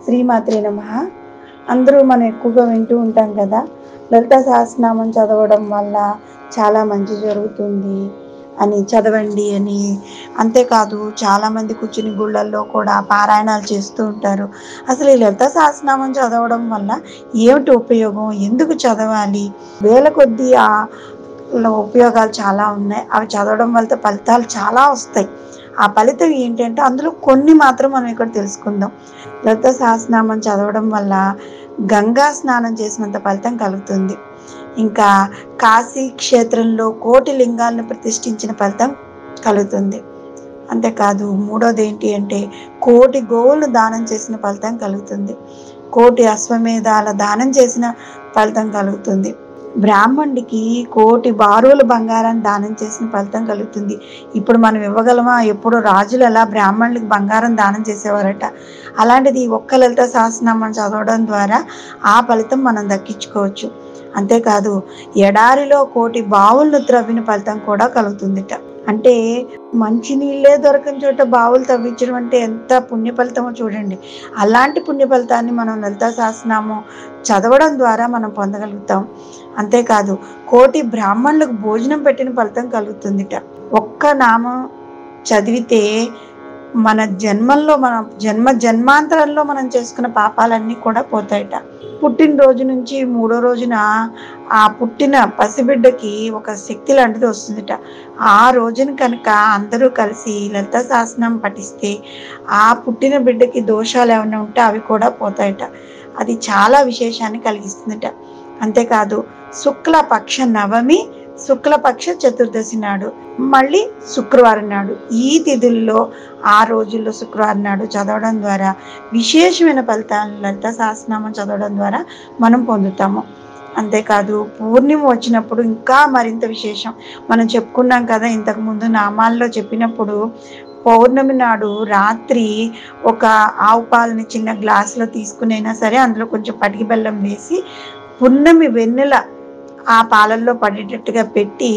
శ్రీమాత్రే నమః. అందరూ మనం ఎక్కువగా వింటూ ఉంటాం కదా, లలితా సహస్రనామం చదవడం వల్ల చాలా మంచి జరుగుతుంది అని, చదవండి అని. అంతేకాదు చాలామంది కూర్చుని గుళ్ళల్లో కూడా పారాయణాలు చేస్తూ ఉంటారు. అసలు ఈ లలితా సహస్రనామం చదవడం వల్ల ఏమిటి ఉపయోగం, ఎందుకు చదవాలి? వేల కొద్దీ ఉపయోగాలు చాలా ఉన్నాయి. అవి చదవడం వల్ల ఫలితాలు చాలా వస్తాయి. ఆ ఫలితం ఏంటంటే అందులో కొన్ని మాత్రం మనం ఇక్కడ తెలుసుకుందాం. లలితా సహస్రనామం చదవడం వల్ల గంగా స్నానం చేసినంత ఫలితం కలుగుతుంది. ఇంకా కాశీ క్షేత్రంలో 1,000,000 లింగాలను ప్రతిష్ఠించిన ఫలితం కలుగుతుంది. అంతేకాదు మూడోది ఏంటి అంటే 1,000,000 గోవులను దానం చేసిన ఫలితం కలుగుతుంది. 1,000,000 అశ్వమేధాల దానం చేసిన ఫలితం కలుగుతుంది. బ్రాహ్మణుడికి 1,000,000 బారువుల బంగారాన్ని దానం చేసిన ఫలితం కలుగుతుంది. ఇప్పుడు మనం ఇవ్వగలమా? ఎప్పుడు రాజులు అలా బ్రాహ్మణులకు బంగారం దానం చేసేవారట. అలాంటిది ఒక్క లలితా సహస్రనామం చదవడం ద్వారా ఆ ఫలితం మనం దక్కించుకోవచ్చు. అంతేకాదు ఎడారిలో 1,000,000 బావులను త్రవ్విన ఫలితం కూడా కలుగుతుందిట. అంటే మంచినీళ్ళే దొరకని చోట బావులు తవ్వించడం అంటే ఎంత పుణ్య ఫలితమో చూడండి. అలాంటి పుణ్య ఫలితాన్ని మనం లలితా సహస్రనామం చదవడం ద్వారా మనం పొందగలుగుతాం. అంతేకాదు 1,000,000 బ్రాహ్మణులకు భోజనం పెట్టిన ఫలితం కలుగుతుందిట. ఒక్క నామం చదివితే మన జన్మల్లో, మన జన్మాంతరంలో మనం చేసుకున్న పాపాలన్నీ కూడా పోతాయట. పుట్టినరోజు నుంచి 3వ రోజున ఆ పుట్టిన పసిబిడ్డకి ఒక శక్తి లాంటిది వస్తుందిట. ఆ రోజున కనుక అందరూ కలిసి లలితా సహస్రనామం పఠిస్తే ఆ పుట్టిన బిడ్డకి దోషాలు ఏమైనా ఉంటే అవి కూడా పోతాయట. అది చాలా విశేషాన్ని కలిగిస్తుందిట. అంతేకాదు శుక్లపక్ష నవమి, శుక్లపక్ష చతుర్దశి నాడు, మళ్ళీ శుక్రవారం నాడు, ఈ తిథుల్లో ఆ రోజుల్లో శుక్రవారం నాడు చదవడం ద్వారా విశేషమైన ఫలితాలను లలితా సహస్రనామం చదవడం ద్వారా మనం పొందుతాము. అంతేకాదు పూర్ణిమ వచ్చినప్పుడు ఇంకా మరింత విశేషం. మనం చెప్పుకున్నాం కదా ఇంతకుముందు నామాల్లో చెప్పినప్పుడు, పౌర్ణమి నాడు రాత్రి ఒక ఆవు పాలని చిన్న గ్లాసులో తీసుకునైనా సరే అందులో కొంచెం పటికి బెల్లం వేసి పున్నమి వెన్నెల ఆ పాలల్లో పడేటట్టుగా పెట్టి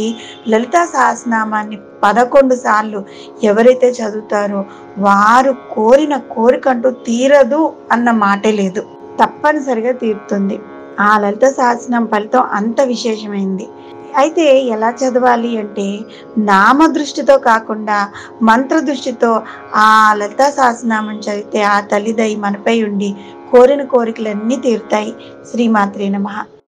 లలితా సహస్రనామాన్ని 11 సార్లు ఎవరైతే చదువుతారో వారు కోరిన కోరికంటూ తీరదు అన్న మాటే లేదు, తప్పనిసరిగా తీరుతుంది. ఆ లలితా సహస్రనామం ఫలితం అంత విశేషమైంది. అయితే ఎలా చదవాలి అంటే నామ దృష్టితో కాకుండా మంత్ర దృష్టితో ఆ లలితా సహస్రనామం చదివితే ఆ తల్లిదై మనపై ఉండి కోరిన కోరికలన్నీ తీరుతాయి. శ్రీమాత్రే నమః.